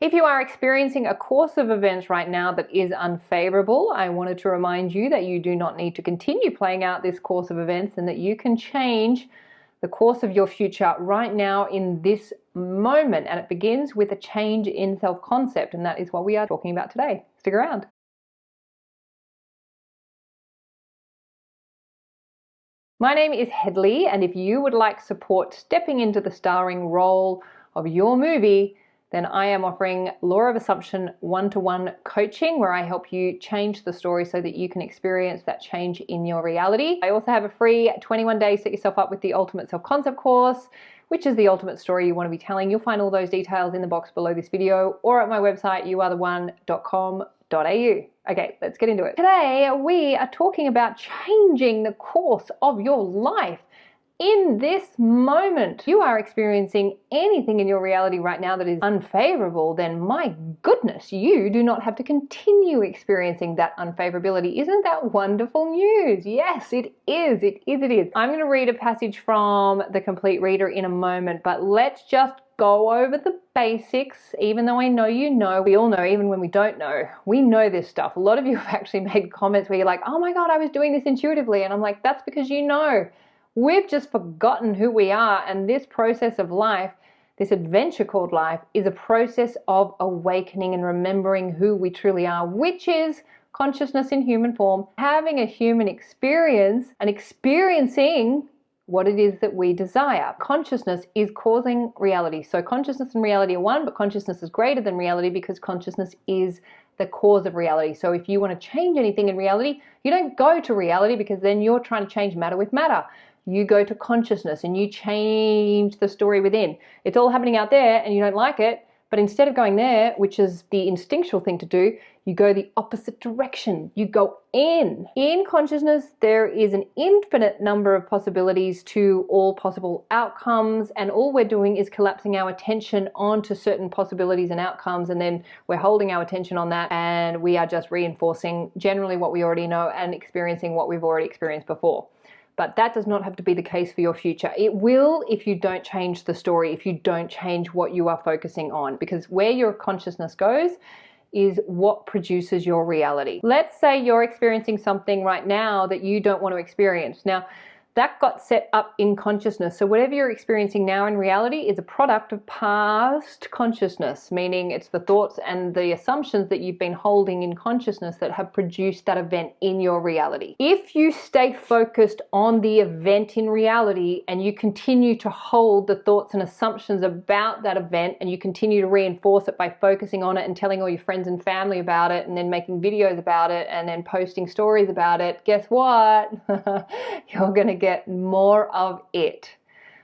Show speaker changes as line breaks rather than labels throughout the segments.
If you are experiencing a course of events right now that is unfavorable, I wanted to remind you that you do not need to continue playing out this course of events and that you can change the course of your future right now in this moment. And it begins with a change in self-concept, and that is what we are talking about today. Stick around. My name is Hedley, and if you would like support stepping into the starring role of your movie, then I am offering Law of Assumption one-to-one coaching, where I help you change the story so that you can experience that change in your reality. I also have a free 21-day Set Yourself Up with the Ultimate Self-Concept course, which is the ultimate story you want to be telling. You'll find all those details in the box below this video or at my website, youaretheone.com.au. Okay, let's get into it. Today, we are talking about changing the course of your life. In this moment, you are experiencing anything in your reality right now that is unfavorable, then my goodness, you do not have to continue experiencing that unfavorability. Isn't that wonderful news? Yes, it is. It is. It is. I'm going to read a passage from The Complete Reader in a moment, but let's just go over the basics. Even though I know you know, we all know, even when we don't know, we know this stuff. A lot of you have actually made comments where you're like, oh my God, I was doing this intuitively. And I'm like, that's because you know. We've just forgotten who we are, and this process of life, this adventure called life, is a process of awakening and remembering who we truly are, which is consciousness in human form, having a human experience and experiencing what it is that we desire. Consciousness is causing reality. So consciousness and reality are one, but consciousness is greater than reality because consciousness is the cause of reality. So if you want to change anything in reality, you don't go to reality because then you're trying to change matter with matter. You go to consciousness and you change the story within. It's all happening out there and you don't like it, but instead of going there, which is the instinctual thing to do, you go the opposite direction. You go in. In consciousness, there is an infinite number of possibilities to all possible outcomes, and all we're doing is collapsing our attention onto certain possibilities and outcomes, and then we're holding our attention on that, and we are just reinforcing generally what we already know and experiencing what we've already experienced before. But that does not have to be the case for your future. It will if you don't change the story, if you don't change what you are focusing on, because where your consciousness goes is what produces your reality. Let's say you're experiencing something right now that you don't want to experience. Now, that got set up in consciousness. So whatever you're experiencing now in reality is a product of past consciousness, meaning it's the thoughts and the assumptions that you've been holding in consciousness that have produced that event in your reality. If you stay focused on the event in reality and you continue to hold the thoughts and assumptions about that event and you continue to reinforce it by focusing on it and telling all your friends and family about it and then making videos about it and then posting stories about it, guess what? You're going to get more of it.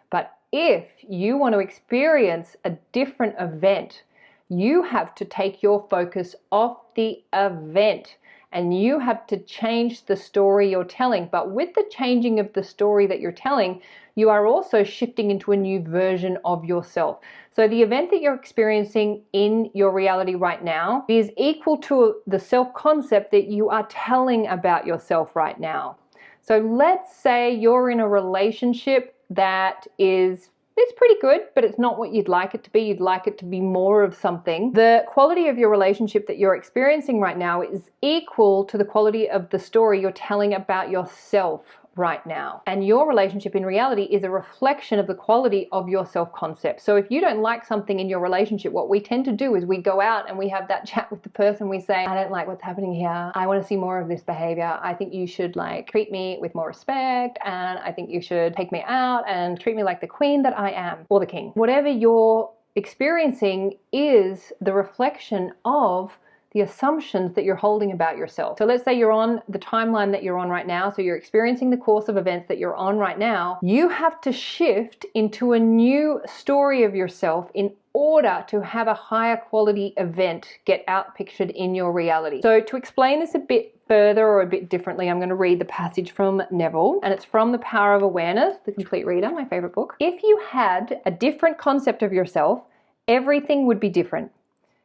But if you want to experience a different event, you have to take your focus off the event and you have to change the story you're telling. But with the changing of the story that you're telling, you are also shifting into a new version of yourself. So the event that you're experiencing in your reality right now is equal to the self-concept that you are telling about yourself right now. So let's say you're in a relationship that it's pretty good, but it's not what you'd like it to be. You'd like it to be more of something. The quality of your relationship that you're experiencing right now is equal to the quality of the story you're telling about yourself right now. And your relationship in reality is a reflection of the quality of your self-concept. So if you don't like something in your relationship, what we tend to do is we go out and we have that chat with the person. We say, I don't like what's happening here. I want to see more of this behavior. I think you should treat me with more respect, and I think you should take me out and treat me like the queen that I am, or the king. Whatever you're experiencing is the reflection of the assumptions that you're holding about yourself. So let's say you're on the timeline that you're on right now. So you're experiencing the course of events that you're on right now. You have to shift into a new story of yourself in order to have a higher quality event get out pictured in your reality. So to explain this a bit further or a bit differently, I'm going to read the passage from Neville, and it's from The Power of Awareness, The Complete Reader, my favorite book. If you had a different concept of yourself, everything would be different.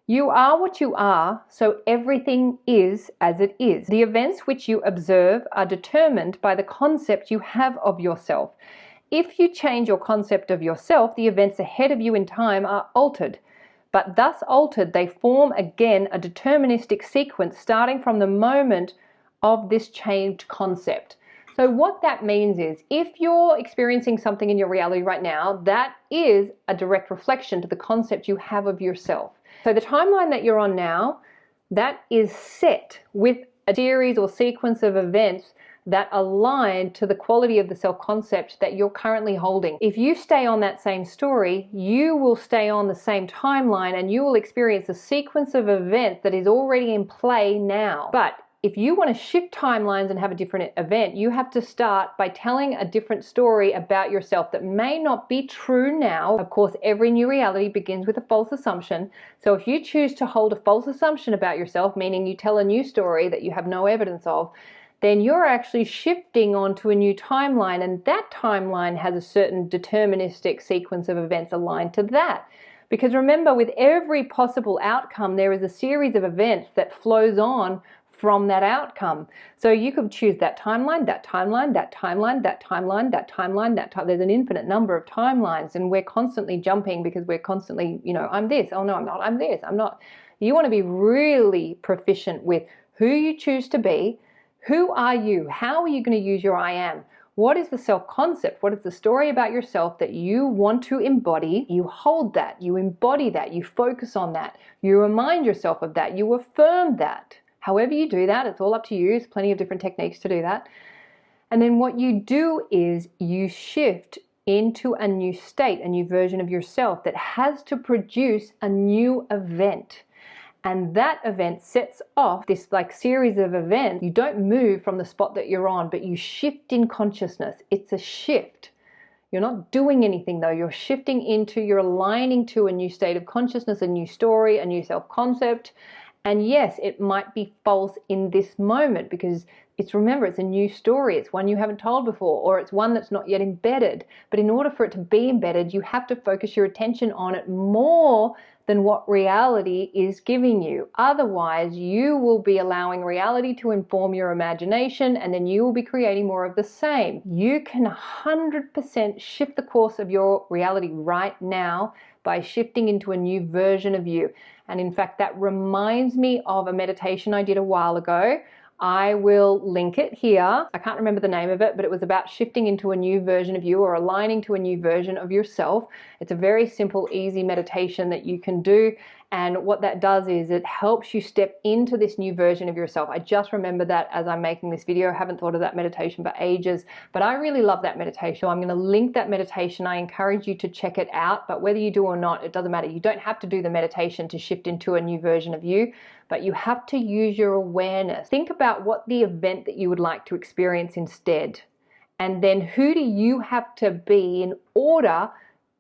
You are what you are, so everything is as it is. The events which you observe are determined by the concept you have of yourself. If you change your concept of yourself, the events ahead of you in time are altered. but thus altered, they form again a deterministic sequence starting from the moment of this changed concept. So what that means is, if you're experiencing something in your reality right now, that is a direct reflection to the concept you have of yourself. So the timeline that you're on now, that is set with a series or sequence of events that align to the quality of the self-concept that you're currently holding. If you stay on that same story, you will stay on the same timeline and you will experience a sequence of events that is already in play now. But if you want to shift timelines and have a different event, you have to start by telling a different story about yourself that may not be true now. Of course, every new reality begins with a false assumption. So if you choose to hold a false assumption about yourself, meaning you tell a new story that you have no evidence of, then you're actually shifting onto a new timeline, and that timeline has a certain deterministic sequence of events aligned to that. Because remember, with every possible outcome, there is a series of events that flows on from that outcome. So you could choose that timeline, that timeline, that timeline, that timeline, that timeline, that time. There's an infinite number of timelines, and we're constantly jumping because we're constantly, I'm this, oh no, I'm not, I'm this, I'm not. You want to be really proficient with who you choose to be. Who are you? How are you going to use your I am? What is the self-concept? What is the story about yourself that you want to embody? You hold that, you embody that, you focus on that, you remind yourself of that, you affirm that. However you do that, it's all up to you. There's plenty of different techniques to do that. And then what you do is you shift into a new state, a new version of yourself that has to produce a new event. And that event sets off this series of events. You don't move from the spot that you're on, but you shift in consciousness. It's a shift. You're not doing anything though. You're shifting into, you're aligning to a new state of consciousness, a new story, a new self-concept. And yes, it might be false in this moment because remember, it's a new story. It's one you haven't told before, or it's one that's not yet embedded. But in order for it to be embedded, you have to focus your attention on it more than what reality is giving you. Otherwise, you will be allowing reality to inform your imagination, and then you will be creating more of the same. You can 100% shift the course of your reality right now by shifting into a new version of you. And in fact, that reminds me of a meditation I did a while ago. I will link it here. I can't remember the name of it, but it was about shifting into a new version of you or aligning to a new version of yourself. It's a very simple, easy meditation that you can do. And what that does is it helps you step into this new version of yourself. I just remember that as I'm making this video. I haven't thought of that meditation for ages, but I really love that meditation. So I'm going to link that meditation. I encourage you to check it out, but whether you do or not, it doesn't matter. You don't have to do the meditation to shift into a new version of you, but you have to use your awareness. Think about what the event that you would like to experience instead. And then who do you have to be in order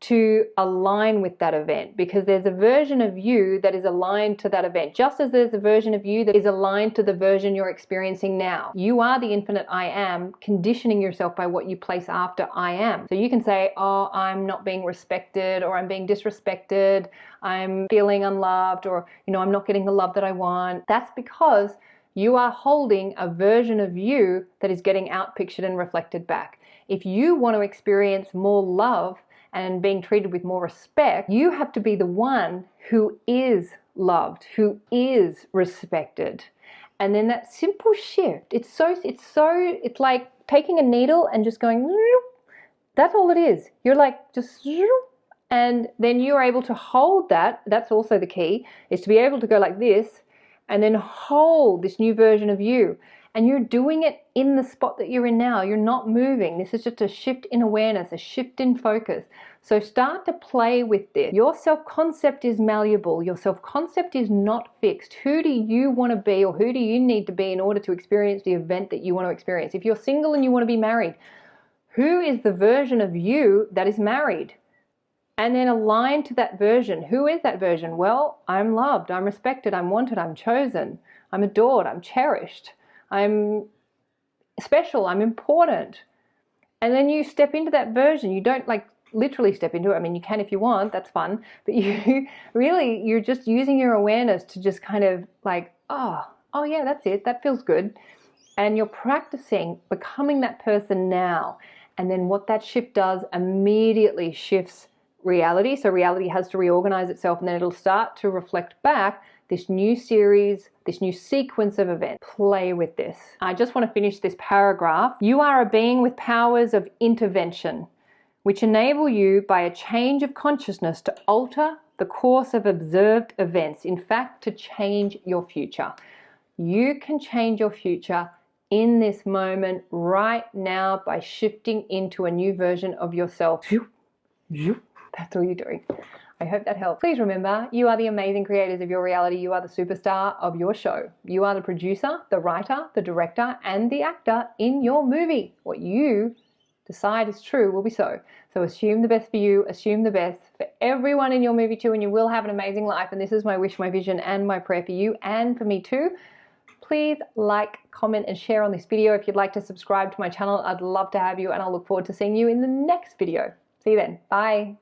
to align with that event? Because there's a version of you that is aligned to that event, just as there's a version of you that is aligned to the version you're experiencing now. You are the infinite I am, conditioning yourself by what you place after I am. So you can say, oh, I'm not being respected, or I'm being disrespected, I'm feeling unloved, or I'm not getting the love that I want. That's because you are holding a version of you that is getting outpictured and reflected back. If you want to experience more love and being treated with more respect, you have to be the one who is loved, who is respected. And then that simple shift, it's like taking a needle and just going, that's all it is. You're like just, and then you're able to hold that. That's also the key, is to be able to go like this and then hold this new version of you. And you're doing it in the spot that you're in now. You're not moving. This is just a shift in awareness, a shift in focus. So start to play with this. Your self-concept is malleable. Your self-concept is not fixed. Who do you want to be, or who do you need to be in order to experience the event that you want to experience? If you're single and you want to be married, who is the version of you that is married? And then align to that version. Who is that version? Well, I'm loved, I'm respected, I'm wanted, I'm chosen, I'm adored, I'm cherished. I'm special, I'm important. And then you step into that version. You don't literally step into it. I mean, you can if you want, that's fun. But you're just using your awareness to just kind of oh yeah, that's it. That feels good. And you're practicing becoming that person now. And then what that shift does immediately shifts reality. So reality has to reorganize itself, and then it'll start to reflect back this new series, this new sequence of events. Play with this. I just want to finish this paragraph. You are a being with powers of intervention, which enable you by a change of consciousness to alter the course of observed events. In fact, to change your future. You can change your future in this moment right now by shifting into a new version of yourself. That's all you're doing. I hope that helps. Please remember, you are the amazing creators of your reality. You are the superstar of your show. You are the producer, the writer, the director, and the actor in your movie. What you decide is true will be so. So assume the best for you, assume the best for everyone in your movie too, and you will have an amazing life. And this is my wish, my vision, and my prayer for you and for me too. Please like, comment, and share on this video. If you'd like to subscribe to my channel, I'd love to have you, and I'll look forward to seeing you in the next video. See you then. Bye.